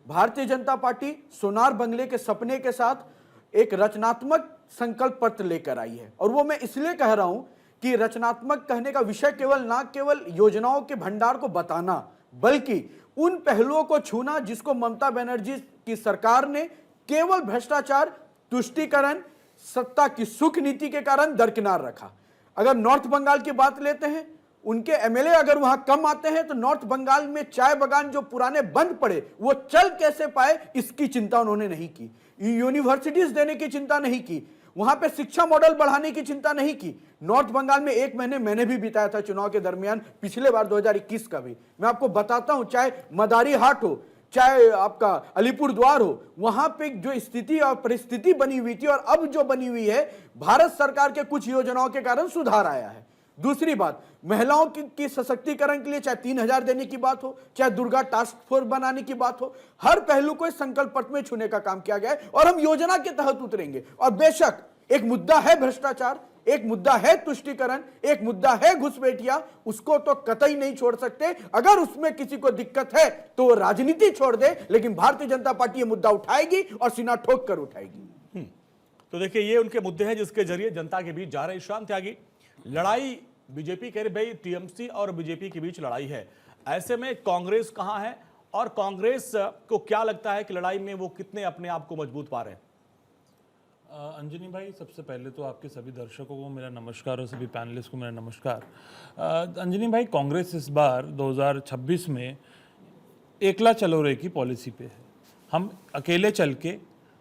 Bharatiya Janata party सोनार बंगले के सपने के साथ एक रचनात्मक संकल्प पत्र लेकर आई है। और वो मैं इसलिए कह रहा हूं कि रचनात्मक कहने का विषय केवल योजनाओं के भंडार को बताना, बल्कि उन पहलुओं को छूना जिसको ममता बनर्जी की सरकार ने केवल भ्रष्टाचार, तुष्टीकरण, सत्ता की सुख नीति के कारण दरकिनार रखा। अगर नॉर्थ बंगाल की बात लेते हैं, उनके एमएलए अगर वहां कम आते हैं तो नॉर्थ बंगाल में चाय बागान जो पुराने बंद पड़े वो चल कैसे पाए, इसकी चिंता उन्होंने नहीं की। यूनिवर्सिटीज देने की चिंता नहीं की, वहां पे शिक्षा मॉडल बढ़ाने की चिंता नहीं की। नॉर्थ बंगाल में 1 महीने मैंने भी बिताया था चुनाव के दरमियान, पिछले बार 2021 का भी। मैं आपको बताता हूं, चाहे मदारी हाट हो, चाहे आपका अलीपुर द्वार हो, वहां पे जो स्थिति और परिस्थिति बनी हुई थी और अब जो बनी हुई है, भारत सरकार के कुछ योजनाओं के कारण सुधार आया है। दूसरी बात, महिलाओं की सशक्तिकरण के लिए चाहे 3,000 देने की बात हो, चाहे दुर्गा टास्क फोर्स बनाने की बात हो, हर पहलू को इस संकल्प पत्र में छूने का काम किया गया है और हम योजना के तहत उतरेंगे। और बेशक एक मुद्दा है भ्रष्टाचार, एक मुद्दा है तुष्टीकरण, एक मुद्दा है घुसपैठिया, उसको तो कतई नहीं छोड़ सकते। अगर उसमें किसी को दिक्कत है तो वो राजनीति छोड़ दे, लेकिन भारतीय जनता पार्टी ये मुद्दा उठाएगी और सीना ठोक कर उठाएगी। तो देखिए, ये उनके मुद्दे हैं जिसके जरिए जनता के बीच जा रहे। श्याम त्यागी, लड़ाई बीजेपी कह रही भाई टीएमसी और बीजेपी के बीच लड़ाई है, ऐसे में कांग्रेस कहां है और कांग्रेस को क्या लगता है कि लड़ाई में वो कितने अपने आप को मजबूत पा रहे हैं? अंजनी भाई, सबसे पहले तो आपके सभी दर्शकों को मेरा नमस्कार और सभी पैनलिस्ट को मेरा नमस्कार। अंजनी भाई, कांग्रेस इस बार 2026 में एकला चलो रे की पॉलिसी पे है। हम अकेले चल के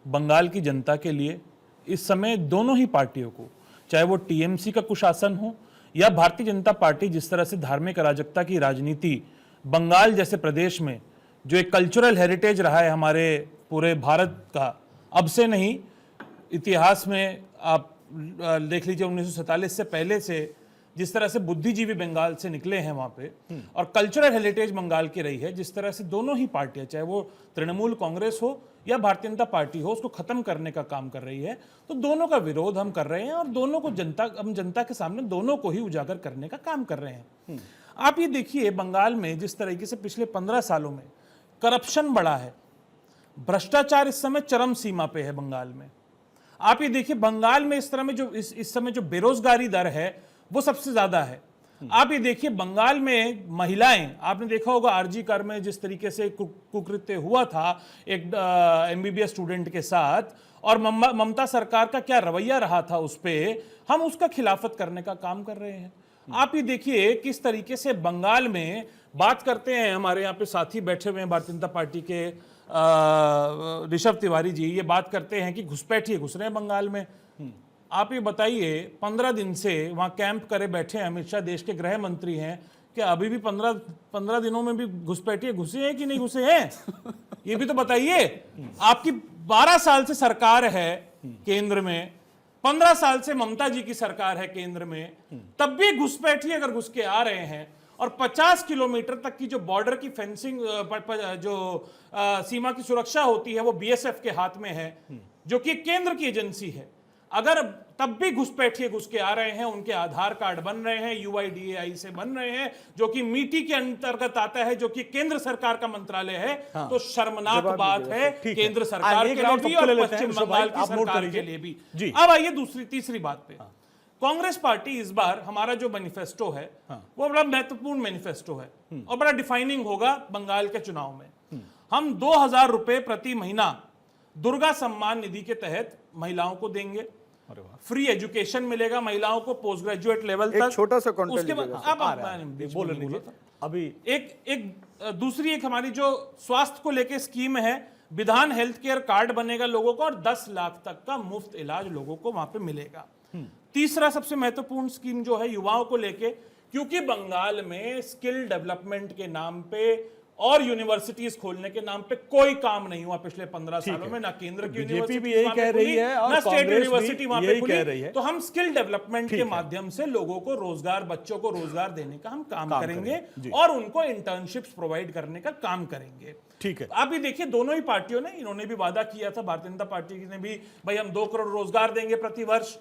बंगाल की जनता के लिए इस समय दोनों ही पार्टियों को, चाहे वो टीएमसी का कुशासन हो या भारतीय जनता पार्टी, जिस तरह से धार्मिक अराजकता की राजनीति बंगाल जैसे प्रदेश में जो एक कल्चरल हेरिटेज रहा है हमारे पूरे भारत का, अब से नहीं, इतिहास में आप देख लीजिए 1947 से पहले से जिस तरह से बुद्धिजीवी बंगाल से निकले हैं वहां पे, और कल्चरल हेरिटेज बंगाल की रही है, जिस तरह से दोनों ही पार्टियां, चाहे वो तृणमूल कांग्रेस हो या भारतीय जनता पार्टी हो, उसको खत्म करने का काम कर रही है। तो दोनों का विरोध हम कर रहे हैं और दोनों को हम जनता के सामने दोनों को ही उजागर करने का काम कर रहे हैं। आप ये देखिए, बंगाल में जिस तरीके से पिछले 15 सालों में करप्शन बढ़ा है, भ्रष्टाचार इस समय चरम सीमा पे है बंगाल में। आप ये देखिए, बंगाल में इस तरह में जो इस समय जो बेरोजगारी दर है वो सबसे ज्यादा है। आप ये देखिए, बंगाल में महिलाएं, आपने देखा होगा आरजी कर में जिस तरीके से कुकृत्य हुआ था एक एमबीबीएस स्टूडेंट के साथ, और ममता सरकार का क्या रवैया रहा था उस पे, हम उसका खिलाफत करने का काम कर रहे हैं। आप ये देखिए किस तरीके से बंगाल में बात करते हैं, हमारे यहाँ पे साथी बैठे हुए हैं भारतीय जनता पार्टी के ऋषभ तिवारी जी, ये बात करते हैं कि घुसपैठिए घुस रहे हैं बंगाल में। आप ये बताइए, 15 दिन से वहां कैंप करे बैठे हैं अमित शाह, देश के गृह मंत्री हैं, क्या अभी भी 15 दिनों में भी घुसपैठिए घुसे हैं कि नहीं घुसे हैं? ये भी तो बताइए। आपकी 12 साल से सरकार है केंद्र में, 15 साल से ममता जी की सरकार है केंद्र में, तब भी घुसपैठिए अगर घुस के आ रहे हैं, और 50 किलोमीटर तक की जो बॉर्डर की फेंसिंग, जो सीमा की सुरक्षा होती है, वो बीएसएफ के हाथ में है, जो कि केंद्र की एजेंसी है। अगर तब भी घुसपैठिए घुस के आ रहे हैं, उनके आधार कार्ड बन रहे हैं यूआईडीएआई से बन रहे हैं, जो कि मीटी के अंतर्गत आता है, जो कि केंद्र सरकार का मंत्रालय है। हाँ। तो शर्मनाक बात है केंद्र सरकार के लिए भी और पश्चिम बंगाल की सरकार के लिए भी। अब आइए तीसरी बात पे। कांग्रेस पार्टी इस बार, हमारा जो मैनिफेस्टो है वो बड़ा महत्वपूर्ण मैनिफेस्टो है और बड़ा डिफाइनिंग होगा बंगाल के चुनाव में। हम 2,000 रुपए प्रति महीना दुर्गा सम्मान निधि के तहत महिलाओं को देंगे। फ्री एजुकेशन मिलेगा महिलाओं को पोस्ट ग्रेजुएट लेवल तक। छोटा सा उसके बाद अभी एक दूसरी एक हमारी जो स्वास्थ्य को लेकर स्कीम है, विधान हेल्थ केयर कार्ड बनेगा लोगों को और 10 लाख तक का मुफ्त इलाज लोगों को वहां पे मिलेगा। तीसरा सबसे महत्वपूर्ण स्कीम जो है युवाओं को लेके, क्योंकि बंगाल में स्किल डेवलपमेंट के नाम पे और यूनिवर्सिटीज खोलने के नाम पे कोई काम नहीं हुआ पिछले 15 सालों में, ना केंद्र की बीजेपी भी यही कह रही है और ना स्टेट यूनिवर्सिटी वहां पे कह रही है। तो हम स्किल डेवलपमेंट के माध्यम से लोगों को रोजगार, बच्चों को रोजगार देने का हम काम करेंगे और उनको इंटर्नशिप्स प्रोवाइड करने का काम करेंगे। ठीक है। आप भी देखिए, दोनों ही पार्टियों ने, इन्होंने भी वादा किया था, भारतीय जनता पार्टी ने भी, भाई हम 2 करोड़ रोजगार देंगे प्रति वर्ष।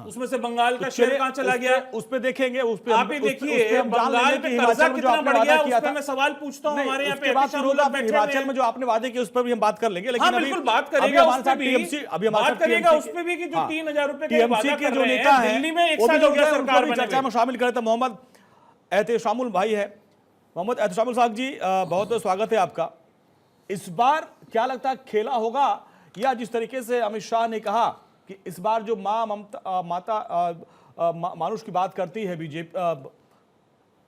उसमें से बंगाल का शेयर कहां चला गया? उस पे देखेंगे, उस पे आप ही देखिए बंगाल पे कर्जा कितना बढ़ गया, उस पे मैं सवाल पूछता हूं हमारे हमारे यहाँ उसके बाद फिर होगा फिर हिमाचल में जो आपने वादे किए उस पर भी हम बात कर लेंगे, लेकिन हाँ अभी बिल्कुल बात अभी करेगा हमारे उस साथ पे भी, टीएमसी अभी हमारे बात साथ करेगा TMC उस पे भी कि जो हाँ, 3,000 रुपए का TMC वादा के कर जो रहे नेता हैं, हैं दिल्ली में एक वो भी साल जो हो गया है, उनको सरकार भी बने चर्चा में शामिल करे थे। मोहम्मद एहतेशामुल भाई है, मोहम्मद एहतेशामुल साहब जी बहुत बहुत स्वागत है आपका। इस बार क्या लगता है खेला होगा, या जिस तरीके से अमित शाह ने कहा कि इस बार जो मानुष की बात करती है बीजेपी,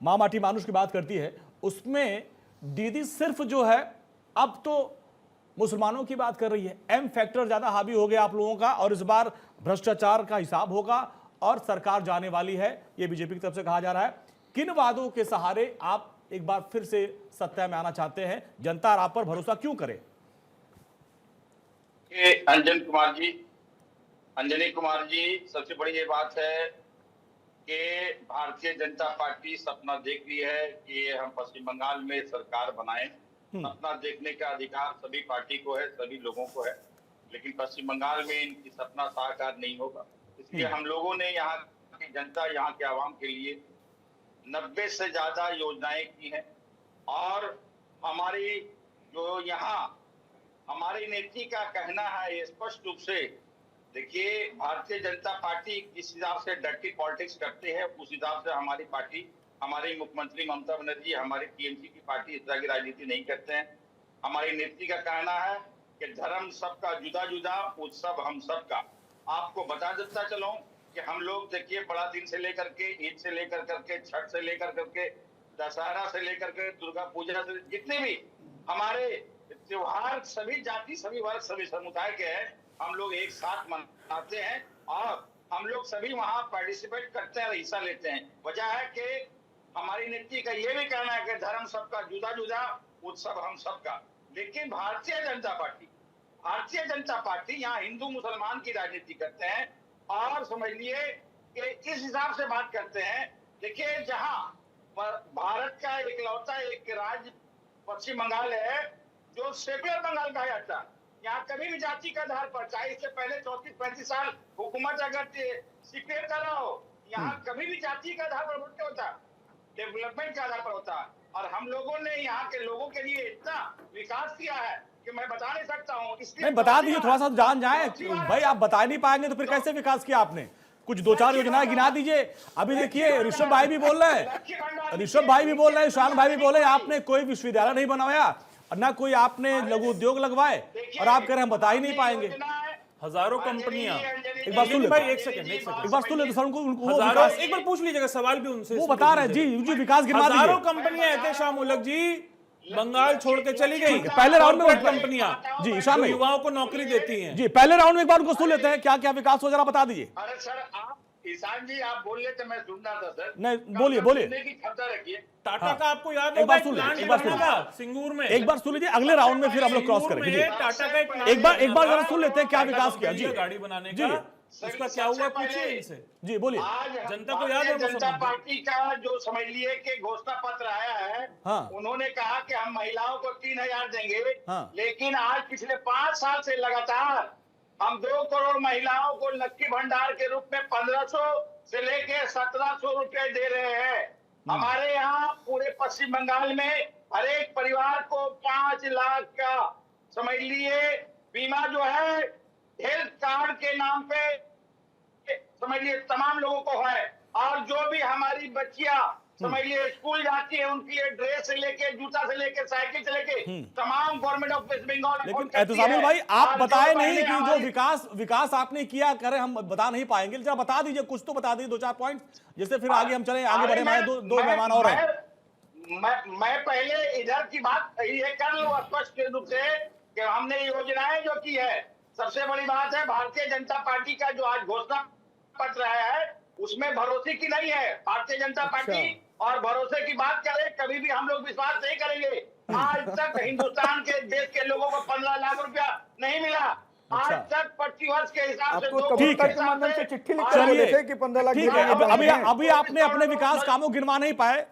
माँ माटी मानुष की बात करती है, उसमें दीदी सिर्फ जो है अब तो मुसलमानों की बात कर रही है, एम फैक्टर ज्यादा हावी हो गया आप लोगों का, और इस बार भ्रष्टाचार का हिसाब होगा और सरकार जाने वाली है, ये बीजेपी की तरफ से कहा जा रहा है। किन वादों के सहारे आप एक बार फिर से सत्ता में आना चाहते हैं? जनता आप पर भरोसा क्यों करे? अंजनी कुमार जी, सबसे बड़ी ये बात है कि भारतीय जनता पार्टी सपना देख रही है कि हम पश्चिम बंगाल में सरकार बनाएं। सपना देखने का अधिकार सभी पार्टी को है, सभी लोगों को है, लेकिन पश्चिम बंगाल में इनकी सपना साकार नहीं होगा। इसलिए हम लोगों ने यहाँ की जनता, यहाँ के आवाम के लिए 90 से ज्यादा योजनाएं की हैं, और हमारी जो यहाँ हमारी नीति का कहना है स्पष्ट रूप से, देखिए भारतीय जनता पार्टी किस हिसाब से डर्टी पॉलिटिक्स करते हैं, उस हिसाब से हमारी पार्टी, हमारी मुख्यमंत्री ममता बनर्जी, हमारी टीएमसी की पार्टी इस तरह की राजनीति नहीं करते हैं। हमारी नीति का कहना है कि धर्म सबका जुदा जुदा, उत्सव हम सबका। आपको बता देता चलो कि हम लोग देखिए बड़ा दिन से लेकर के, ईद से लेकर करके, छठ से लेकर करके, दशहरा से लेकर के, दुर्गा पूजा से, जितने भी हमारे त्योहार सभी जाति, सभी वर्ग, सभी समुदाय के हैं, हम लोग एक साथ मनाते हैं और हम लोग सभी वहां पार्टिसिपेट करते हैं, हिस्सा लेते हैं। वजह है कि हमारी नीति का ये भी कहना है कि धर्म सबका जुदा जुदा, उत्सव हम सबका। लेकिन भारतीय जनता पार्टी यहाँ हिंदू मुसलमान की राजनीति करते हैं, और समझ लिए कि इस हिसाब से बात करते हैं। देखिए जहां भारत का इकलौता एक राज्य पश्चिम बंगाल है जो सेकुलर बंगाल कहा जाता है, यहाँ कभी भी जाति के आधार पर, चाहे इससे पहले 34-35 साल हुकूमत अगर सीपीएम कर रहा हो, यहाँ कभी भी जाति के आधार पर वोट नहीं होता, डेवलपमेंट के आधार पर होता है। और हम लोगों ने यहाँ के लोगों के लिए इतना विकास किया है कि मैं बता नहीं सकता हूँ। नहीं बता दीजिए, थोड़ा सा जान जाए भाई, आप बता नहीं पाएंगे तो फिर कैसे विकास किया आपने? कुछ 2-4 योजनाएं गिना दीजिए। अभी देखिए ऋषभ भाई भी बोल रहे हैं, ईशान भाई भी बोले आपने कोई विश्वविद्यालय नहीं बनवाया, ना कोई आपने लघु उद्योग लगवाए, और आप कह रहे हम बता ही नहीं पाएंगे। हजारों कंपनियां, एक बार सुन ले भाई, एक सेकंड एक बार सुन ले तो सर उनको हजारों, एक बार पूछ लीजिएगा, सवाल भी उनसे वो बता रहे हैं जी विकास गिनवा हजारों दीजिए। कंपनियां एहतेशाम उलग जी बंगाल छोड़ के चली गई। पहले राउंड में कंपनियां जी ईशान भाई युवाओं को नौकरी देती हैं। जी पहले राउंड में एक बार उनको सुन लेते हैं, क्या क्या विकास हो जरा बता दीजिए। अरे सर आप ईशान जी आप बोल रहे थे, मैं सुनना था सर। नहीं बोलिए सुनने की क्षमता रखिए। टाटा का आपको याद एक बार होगा सुन प्लांट लीजिए, एक बार बनना सुन था सिंगूर में, एक बार सुन लीजिए, अगले राउंड में फिर हम लोग क्रॉस करेंगे जी। टाटा का एक बार जरा सुन लेते हैं क्या विकास किया जी। गाड़ी बनाने जी। का, उसका क्या हुआ पूछिए इनसे। जी बोलिए। आज जनता को याद है वो जनता सब। पार्टी का जो समझ लिए कि घोषणा पत्र आया है, हाँ। उन्होंने कहा कि हम महिलाओं को 3,000 देंगे, हाँ। लेकिन आज पिछले 5 साल से लगातार हम 2 करोड़ महिलाओं को लक्की भंडार के रूप में 1,500 से लेके 1,700 रुपए दे रहे हैं। हमारे यहाँ पूरे पश्चिम बंगाल में हर एक परिवार को 5 लाख का समझ लिए बीमा जो है हेल्थ कार्ड के नाम पे समझ लिए तमाम लोगों को है। और जो भी हमारी बच्चियां समझ लिए स्कूल जाती है, उनकी ड्रेस से लेके, जूता से लेके, साइकिल से लेके तमाम गवर्नमेंट ऑफ वेस्ट बंगाल। लेकिन एहतसामुल भाई आप बताए नहीं कि जो विकास आपने किया करें, हम बता नहीं पाएंगे, जरा बता दीजिए, कुछ तो बता दीजिए 2-4 पॉइंट, जिससे फिर आगे हम चले, आगे बढ़े। हमारे दो मेहमान और हैं। मैं पहले इधर की बात ये कर लूं स्पष्ट रूप से कि हमने योजनाएं जो की है। सबसे बड़ी बात है भारतीय जनता पार्टी का जो आज घोषणा पत्र आया है उसमें भरोसे की नहीं है भारतीय जनता पार्टी। और भरोसे की बात करें, कभी भी हम लोग विश्वास नहीं करेंगे। आज तक हिंदुस्तान के देश के लोगों को 15 लाख रुपया नहीं मिला। आज तक 25 वर्ष के हिसाब से ठीक है, चिट्ठी लिख कर बोले थे कि 15 लाख। ठीक है, अभी आपने अपने विकास कामों गिनवा नहीं पाए।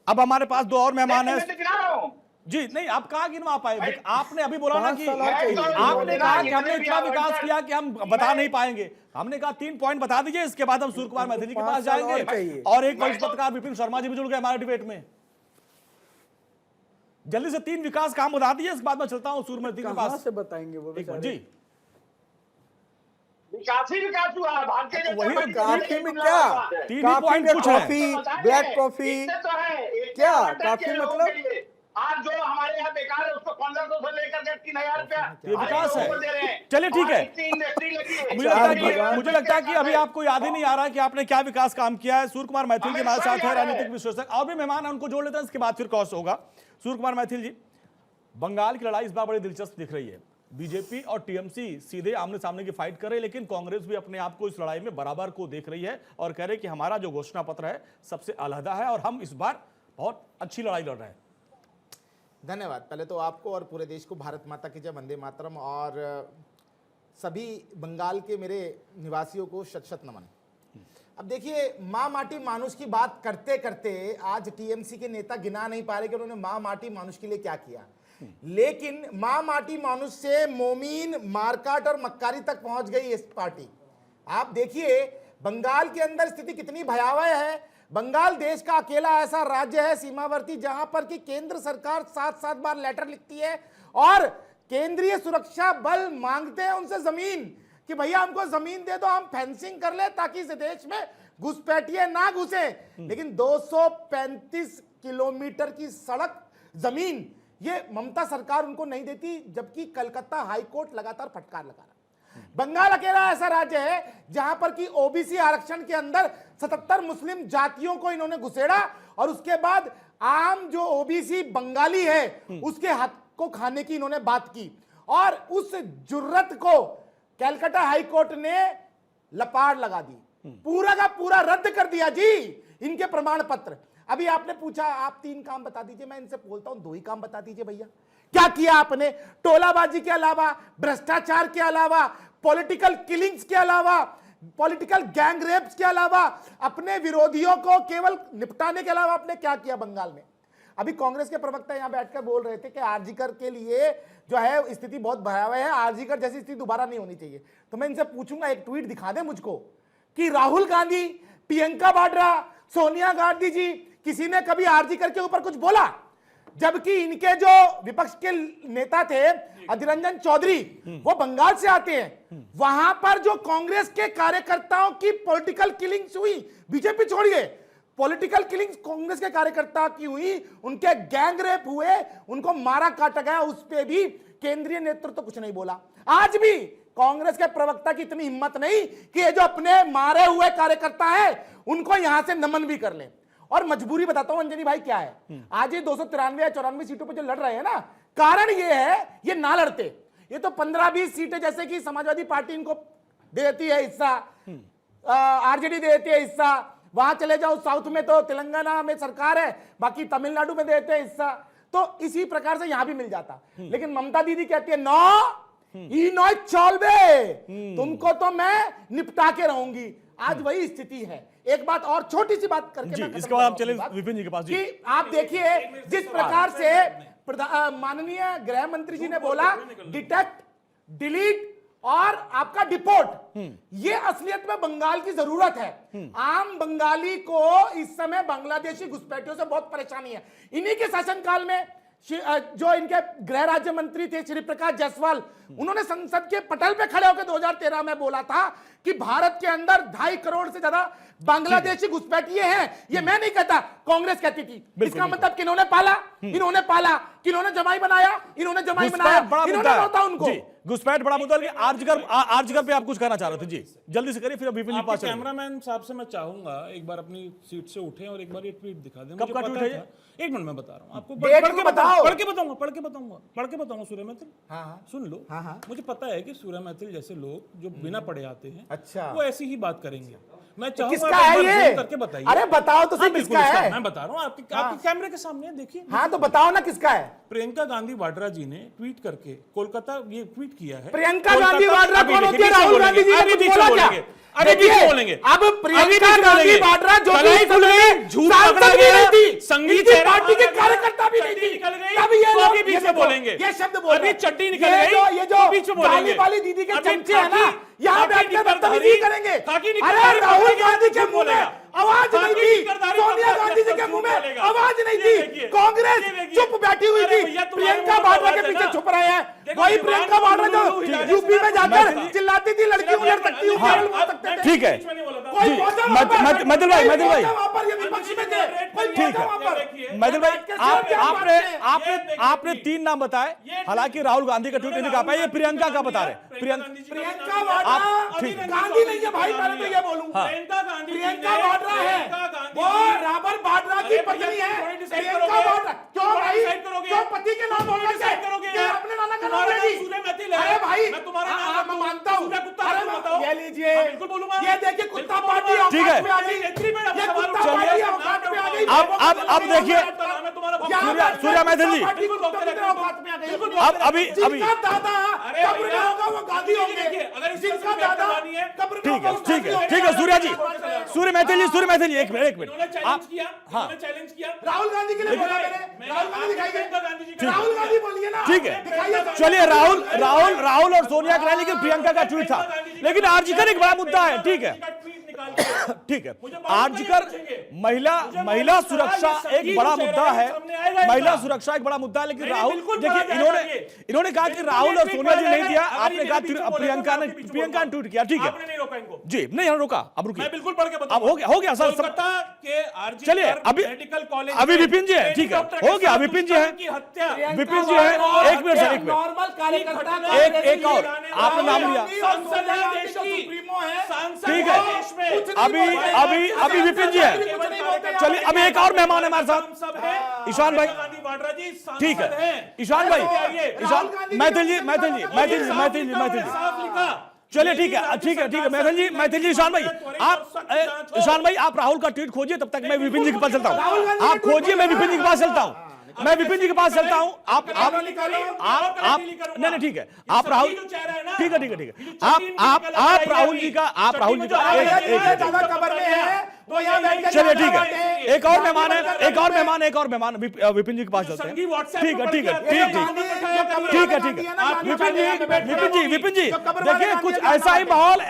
अब हमारे पास 2 और मेहमान हैं जी। नहीं आप कहाँ गिनवा पाए? आपने अभी बोला ना कि आपने कहा कि हमने इतना विकास किया कि हम बता नहीं पाएंगे। हमने कहा 3 पॉइंट बता दीजिए, इसके बाद हम सूर्य कुमार मैथिली जी के पास जाएंगे। और एक वरिष्ठ पत्रकार विपिन शर्मा जी भी जुड़ गए हमारे डिबेट में। जल्दी से 3 विकास काम बता दिए, इसके बाद मैं चलता हूं सूर्यमती के कहां पास। से बताएंगे वो एक मिनट बेचारे? जी, विकास ही विकास हुआ है भारतीय जनता वही पार्टी काफी की में बुनियाद क्या? बात है। टीवी काफी पॉइंट में कुछ है। कॉफी, बताइए, ब्लैक कॉफी, इससे तो है, एक क्या? आवंटन काफी किया लोगों मतलब? के लिए। आज जो हमारे यहाँ बेकार है उसको 1500 से लेकर के 3000 रुपया ये विकास है। लोगों को दे रहे हैं। चलिए, ठीक और है। इतनी इंडस्ट्री लगी है। मुझे लगता है कि अभी आपको याद ही नहीं आ रहा है कि आपने क्या विकास काम किया है। सूर्य कुमार मैथिल जी हमारे साथ है, राजनीतिक विश्लेषक, और भी मेहमान हैं, उनको जोड़ लेते हैं, इसके बाद फिर क्रॉस होगा। सूर्य कुमार मैथिल जी, बंगाल की लड़ाई इस बार बड़ी दिलचस्प दिख रही है। बीजेपी और टीएमसी सीधे आमने सामने की फाइट कर रहे हैं, लेकिन कांग्रेस भी अपने आप को इस लड़ाई में बराबर को देख रही है और कह रहे हैं कि हमारा जो घोषणा पत्र है सबसे अलहदा है और हम इस बार बहुत अच्छी लड़ाई लड़ रहे हैं। धन्यवाद। पहले तो आपको और पूरे देश को भारत माता की जय, वंदे मातरम, और सभी बंगाल के मेरे निवासियों को शत शत नमन। अब देखिए, माँ माटी मानुष की बात करते करते आज टीएमसी के नेता गिना नहीं पा रहे कि उन्होंने माँ माटी मानुष के लिए क्या किया, लेकिन माँ माटी मानुष से मोमीन, मारकाट और मक्कारी तक पहुंच गई इस पार्टी। आप देखिए बंगाल के अंदर स्थिति कितनी भयावह है। बंगाल देश का अकेला ऐसा राज्य है सीमावर्ती जहां पर कि केंद्र सरकार 7-7 बार लेटर लिखती है और केंद्रीय सुरक्षा बल मांगते हैं उनसे जमीन कि भैया हमको जमीन दे दो, हम फेंसिंग कर ले ताकि इस देश में घुसपैठिए ना घुसे। लेकिन 235 किलोमीटर की सड़क जमीन ये ममता सरकार उनको नहीं देती, जबकि कलकत्ता हाईकोर्ट लगातार फटकार लगा रहा है। बंगाल अकेला ऐसा राज्य है जहां पर कि ओबीसी आरक्षण के अंदर 77 मुस्लिम जातियों को इन्होंने घुसेड़ा और उसके बाद आम जो ओबीसी बंगाली है उसके हक को खाने की इन्होंने बात की और उस जुर्रत को कलकत्ता हाईकोर्ट ने लपाड़ लगा दी, पूरा का पूरा रद्द कर दिया जी इनके प्रमाण पत्र। अभी आपने पूछा आप 3 काम बता दीजिए, मैं इनसे बोलता हूं 2 ही काम बता दीजिए भैया। क्या किया आपने? टोलाबाजी के अलावा, भ्रष्टाचार के अलावा, पॉलिटिकल किलिंग्स के अलावा, पॉलिटिकल गैंग रेप्स के अलावा, अपने विरोधियों को केवल निपटाने के अलावा आपने क्या किया बंगाल में? अभी कांग्रेस के प्रवक्ता यहां बैठकर बोल रहे थे कि आरजीकर के लिए जो है स्थिति बहुत भयावह है, आरजीकर जैसी स्थिति दोबारा नहीं होनी चाहिए। तो मैं इनसे पूछूंगा, एक ट्वीट दिखा दें मुझको कि राहुल गांधी, प्रियंका वाड्रा, सोनिया गांधी जी किसी ने कभी आरजीकर के ऊपर कुछ बोला? जबकि इनके जो विपक्ष के नेता थे अधीर रंजन चौधरी वो बंगाल से आते हैं, वहां पर जो कांग्रेस के कार्यकर्ताओं की पॉलिटिकल किलिंग्स हुई, बीजेपी छोड़िए, पॉलिटिकल किलिंग्स कांग्रेस के कार्यकर्ता की हुई, उनके गैंग रेप हुए, उनको मारा काटा गया, उस पे भी केंद्रीय नेतृत्व तो कुछ नहीं बोला। आज भी कांग्रेस के प्रवक्ता की इतनी हिम्मत नहीं कि ये जो अपने मारे हुए कार्यकर्ता है उनको यहां से नमन भी कर ले। और मजबूरी बताता हूं अंजनी भाई क्या है, आज ये 293 या 94 सीटों पे जो लड़ रहे हैं ना, कारण ये है ये ना लड़ते, ये तो 15-20 सीटें जैसे कि समाजवादी पार्टी इनको देती है हिस्सा, आरजेडी देती है हिस्सा, वहां चले जाओ साउथ में तो तेलंगाना में सरकार है, बाकी तमिलनाडु में देते हैं हिस्सा, तो इसी प्रकार से यहां भी मिल जाता। लेकिन ममता दीदी कहती है नो चलबे, तुमको तो मैं निपटा के रहूंगी। आज वही स्थिति है। एक बात और छोटी सी बात करके जी, मैं इसके बाद हम चले विपिन जी के पास जी। कि आप देखिए जिस प्रकार से माननीय गृह मंत्री जी ने बोला डिटेक्ट, डिलीट और आपका डिपोर्ट, ये असलियत में बंगाल की जरूरत है। आम बंगाली को इस समय बांग्लादेशी घुसपैठियों से बहुत परेशानी है। इन्हीं के शासनकाल में जो इनके गृह राज्य मंत्री थे श्री प्रकाश जायसवाल, उन्होंने संसद के पटल पे खड़े होकर 2013 में बोला था कि भारत के अंदर 2.5 करोड़ से ज्यादा बांग्लादेशी घुसपैठिए हैं। ये मैं नहीं कहता, कांग्रेस कहती थी। इसका मतलब किन्होंने पाला, इन्होंने पाला, किन्होंने जमाई बनाया, इन्होंने जमाई बनाया, इन्होंने नौता उनको। घुसपैठ बड़ा मुद्दा। आरजीकर पे आप कुछ कहना चाह रहे थे जी, जल्दी से करिए, फिर विपिन जी पास चलेंगे। कैमरामैन साहब से मैं चाहूंगा एक बार अपनी सीट से उठें और एक बार ये ट्वीट दिखा दें। कब मुझे का पता ट्वीट है ये? था। एक मिनट में बता रहा हूँ आपको, डेट पढ़ के तो बताओ। पढ़ के बताऊंगा सूर्य मैथिल, सुन लो। मुझे पता है कि सूर्य मैथिल जैसे लोग जो बिना पढ़े आते हैं, अच्छा, वो ऐसी ही बात करेंगे। मैं किसका चाहूंगा है ये? करके बताइए। अरे बताओ तो सही, हाँ, किसका है? मैं बता रहा हूँ आपके कैमरे के सामने देखिए। हाँ तो बताओ ना किसका है? प्रियंका गांधी वाड्रा जी ने ट्वीट करके कोलकाता ये ट्वीट किया है। प्रियंका गांधी वाड्रा कौन होती है? राहुल गांधी जी ने कुछ बोला क्या? अभी पीछे बोलेंगे। अब प्रियंका गांधी वाड्रा जो झूठ पकड़ा गया, संगीत पार्टी के कार्यकर्ता भी नहीं थी, निकल गई, तब ये तो लोग अभी बीच बोलेंगे। ये शब्द बोल अभी रहे हैं। चट्टी निकल गई, ये जो बीच में बोलेंगे। गाली वाली दीदी के अभी चमचे हैं ना, यहाँ बैठ के बदतमीजी करेंगे। खाकी निकल अरे गई, राहुल गांधी के मुंह बोलेगा। में आवाज नहीं थी, सोनिया गांधी जी के मुंह में आवाज नहीं थी, कांग्रेस चुप बैठी हुई थी, प्रियंका वाड्रा के पीछे छुप रहे हैं। वही प्रियंका वाड्रा जो यूपी में जाकर चिल्लाती थी लड़की उलट सकती हूँ, ठीक है कोई पहुंचा वहां पर? मैथिल भाई कोई पहुंचा वहां पर? ये विपक्षी में थे, कोई ठीक पहुंचा वहां पर? है मैथिल भाई, आपने 3 नाम बताए, हालांकि राहुल गांधी का ट्वीट नहीं दिखा पाए, ये प्रियंका का बता रहे। प्रियंका वाड्रा गांधी नहीं है भाई, मैंने तो ये बोलूंगा प्रियंका वाड्रा है, वो राबर वाड्रा की पत्नी है। प्रियंका वाड्रा क्यों भाई, क्यों पति के नाम बोल रहे थे? क्या अपने नाना का नाम लेगी? अरे भाई मैं मानता हूँ, ये लीजिए, ये देखिए कुत्ता पार्टी ठीक है। औकात में आ गई, ये कुत्ता पार्टी औकात में आ गई। अब देखिए सूर्या मैथिल जी, अब अभी जिनका दादा कब्र में होगा वो गांधी होंगे, जिनका दादा कब्र में होगा वो गांधी होंगे। ठीक है सूर्य मैथिल जी, एक मिनट आप चैलेंज किया राहुल गांधी के लिए बोला मैंने, राहुल गांधी दिखाइए, राहुल गांधी बोलिए ना, ठीक है दिखाइए। चलिए, राहुल और सोनिया कह रहे हैं, लेकिन प्रियंका का ट्वीट था, लेकिन आर्जिकर एक बड़ा मुद्दा है। ठीक है ठीक है, आर्जिकर महिला सुरक्षा एक बड़ा मुद्दा है, महिला सुरक्षा एक बड़ा मुद्दा है, लेकिन राहुल देखिए इन्होंने कहा कि राहुल और सोनिया जी नहीं दिया, आपने कहा प्रियंका ने ट्वीट किया। ठीक है जी, नहीं रोका, अब रुकिए, बिल्कुल पढ़ के अब हो गया सर, चलिए अभी विपिन जी है, ठीक है हो गया, विपिन जी है, विपिन जी है, एक मिनट सर, एक मिनट, नॉर्मल कार्यकर्ता एक और आपने नाम लिया, ठीक है अभी विपिन जी है, चलिए अभी एक और मेहमान है हमारे साथ, ईशान भाई, ठीक है ईशान भाई, मैथिल जी, चलिए ठीक है मैथिल जी, ईशान भाई, आप राहुल का ट्वीट खोजिए, तब तक मैं विपिन जी के पास चलता हूँ, आप खोजिए, मैं विपिन जी के पास चलता हूँ, आप नहीं ठीक है, आप राहुल, ठीक है आप राहुल जी का चलिए ठीक है, एक और मेहमान विपिन जी के पास चलते हैं, ठीक है विपिन जी देखिए, कुछ ऐसा ही माहौल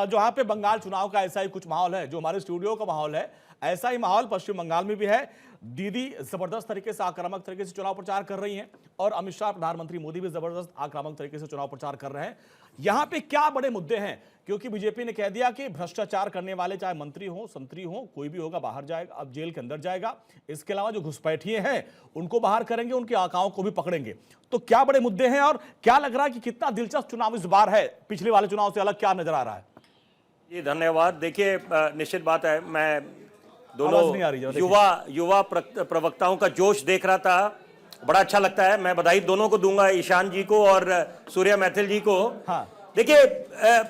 जहां पे बंगाल चुनाव का ऐसा ही कुछ माहौल है, जो हमारे स्टूडियो का माहौल है, ऐसा ही माहौल पश्चिम बंगाल में भी है। दीदी जबरदस्त तरीके से, आक्रामक तरीके से चुनाव प्रचार कर रही हैं, और अमित शाह प्रधानमंत्री मोदी भी जबरदस्त आक्रामक तरीके से चुनाव प्रचार कर रहे हैं। यहां पे क्या बड़े मुद्दे हैं, क्योंकि बीजेपी ने कह दिया कि भ्रष्टाचार करने वाले, चाहे मंत्री हो, संतरी हो, कोई भी होगा, बाहर जाएगा, अब जेल के अंदर जाएगा। इसके अलावा जो घुसपैठिए हैं उनको बाहर करेंगे, उनके आकाओं को भी पकड़ेंगे। तो क्या बड़े मुद्दे हैं, और क्या लग रहा है कि कितना दिलचस्प चुनाव इस बार है, पिछले वाले चुनाव से अलग क्या नजर आ रहा है? जी धन्यवाद। देखिए निश्चित बात है, मैं दोनों युवा प्रवक्ताओं का जोश देख रहा था, बड़ा अच्छा लगता है। मैं बधाई दोनों को दूंगा, ईशान जी को और सूर्या मैथिल जी को। हाँ। देखिए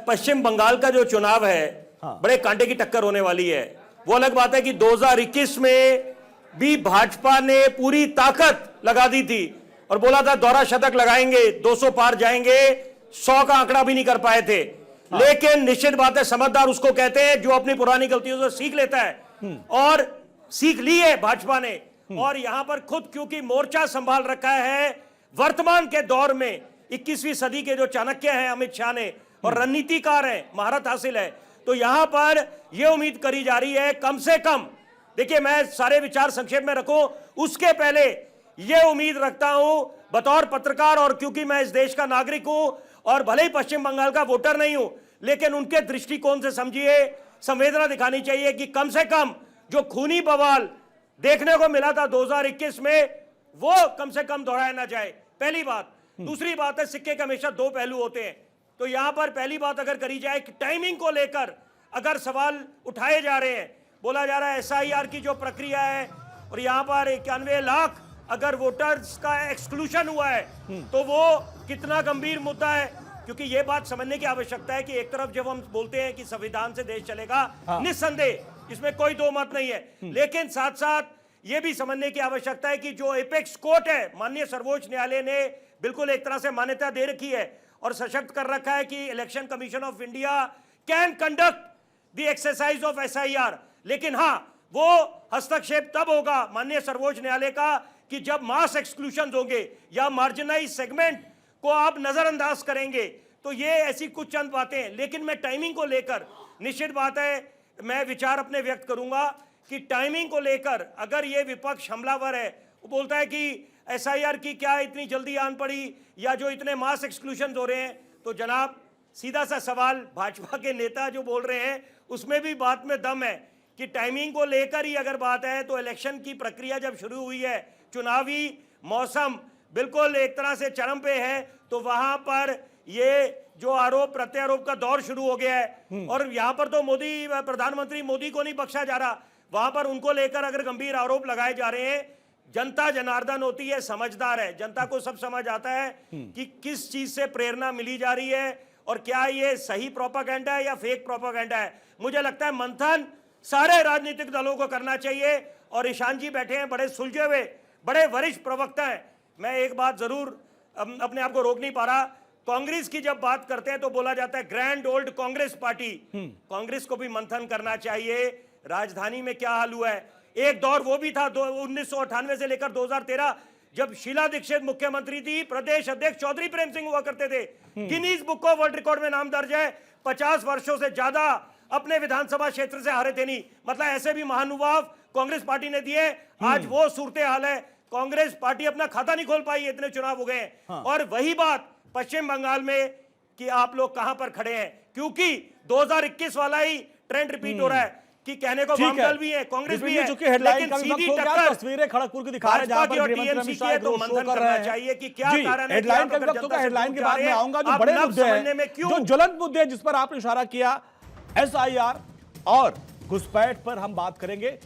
पश्चिम बंगाल का जो चुनाव है, हाँ। बड़े कांटे की टक्कर होने वाली है। वो अलग बात है कि 2021 में भी भाजपा ने पूरी ताकत लगा दी थी और बोला था दोहरा शतक लगाएंगे, 200 पार जाएंगे, 100 का आंकड़ा भी नहीं कर पाए थे। हाँ। लेकिन निश्चित बात है, समझदार उसको कहते हैं जो अपनी पुरानी गलतियों से सीख लेता है, और सीख ली है भाजपा ने। और यहां पर खुद क्योंकि मोर्चा संभाल रखा है, वर्तमान के दौर में 21वीं सदी के जो चाणक्य हैं अमित शाह ने, और रणनीतिकार हैं, महारत हासिल है, तो यहां पर यह उम्मीद करी जा रही है कम से कम, देखिए मैं सारे विचार संक्षेप में रखूं, उसके पहले यह उम्मीद रखता हूं बतौर पत्रकार, और क्योंकि मैं इस देश का नागरिक हूं और भले ही पश्चिम बंगाल का वोटर नहीं हूं, लेकिन उनके दृष्टिकोण से समझिए, संवेदना दिखानी चाहिए कि कम से कम जो खूनी बवाल देखने को मिला था 2021 में, वो कम से कम दोहराया ना जाए, पहली बात। दूसरी बात है, सिक्के के हमेशा दो पहलू होते हैं, तो यहां पर पहली बात अगर करी जाए कि टाइमिंग को लेकर अगर सवाल उठाए जा रहे हैं, बोला जा रहा है SIR की जो प्रक्रिया है, और यहां पर 91 लाख अगर वोटर्स का एक्सक्लूशन हुआ है, तो वो कितना गंभीर मुद्दा है, क्योंकि ये बात समझने की आवश्यकता है कि एक तरफ जब हम बोलते हैं कि संविधान से देश चलेगा, निस्संदेह इसमें कोई दो मत नहीं है, लेकिन साथ साथ ये भी समझने की आवश्यकता है कि जो एपेक्स कोर्ट है, माननीय सर्वोच्च न्यायालय ने बिल्कुल एक तरह से मान्यता दे रखी है और सशक्त कर रखा है कि election commission of India can conduct the exercise of SIR, लेकिन हां वो हस्तक्षेप तब होगा माननीय सर्वोच्च न्यायालय का कि जब मास एक्सक्लूशन होंगे या मार्जिनाइज सेगमेंट को आप नजरअंदाज करेंगे। तो ये ऐसी कुछ चंद बातें हैं, लेकिन मैं टाइमिंग को लेकर, निश्चित बात है मैं विचार अपने व्यक्त करूंगा कि टाइमिंग को लेकर अगर ये विपक्ष हमलावर है, वो बोलता है कि एसआईआर की क्या इतनी जल्दी आन पड़ी या जो इतने मास एक्सक्लूशन हो रहे हैं, तो जनाब सीधा सा सवाल भाजपा के नेता जो बोल रहे हैं उसमें भी बात में दम है कि टाइमिंग को लेकर ही अगर बात है तो इलेक्शन की प्रक्रिया जब शुरू हुई है, चुनावी मौसम बिल्कुल एक तरह से चरम पे है, तो वहां पर ये जो आरोप प्रत्यारोप का दौर शुरू हो गया है और यहां पर तो मोदी, प्रधानमंत्री मोदी को नहीं बख्शा जा रहा, वहां पर उनको लेकर अगर गंभीर आरोप लगाए जा रहे हैं। जनता जनार्दन होती है, समझदार है, जनता को सब समझ आता है कि किस चीज से प्रेरणा मिली जा रही है और क्या ये सही प्रोपागेंडा है या फेक प्रोपागेंडा है। मुझे लगता है मंथन सारे राजनीतिक दलों को करना चाहिए। और ईशान जी बैठे हैं, बड़े सुलझे हुए, बड़े वरिष्ठ प्रवक्ता हैं। मैं एक बात जरूर अपने आप को रोक नहीं पा रहा, कांग्रेस की जब बात करते हैं तो बोला जाता है grand old Congress party. Congress को भी मंथन करना चाहिए, राजधानी में क्या हाल हुआ है। एक दौर वो भी था 1998 से लेकर 2013 जब शीला दीक्षित मुख्यमंत्री थी, प्रदेश अध्यक्ष चौधरी प्रेम सिंह हुआ करते थे। Guinness book of world record में नाम दर्ज है, 50 वर्षों से ज्यादा अपने विधानसभा क्षेत्र से हारे थे नहीं। मतलब ऐसे भी महानुभाव कांग्रेस पार्टी ने दिए। आज वो सूरत हाल है, कांग्रेस पार्टी अपना खाता नहीं खोल पाई, इतने चुनाव हो गए। और वही बात पश्चिम बंगाल में कि आप लोग कहां पर खड़े हैं, क्योंकि 2021 वाला ही ट्रेंड रिपीट हो रहा है कि कहने को वाम दल भी है, कांग्रेस भी है, लेकिन सीधी टक्कर तस्वीरें खड़गपुर की दिखा रहे हैं जहां पर गृहमंत्री अमित शाह तो मंथन करना चाहिए कि क्या कारण है। हेडलाइन का वक्त होगा, हेडलाइन के बाद में आऊंगा। जो बड़े मुद्दे हैं, जो ज्वलंत मुद्दे हैं जिस पर आपने इशारा किया, एसआईआर और घुसपैठ पर हम बात करेंगे।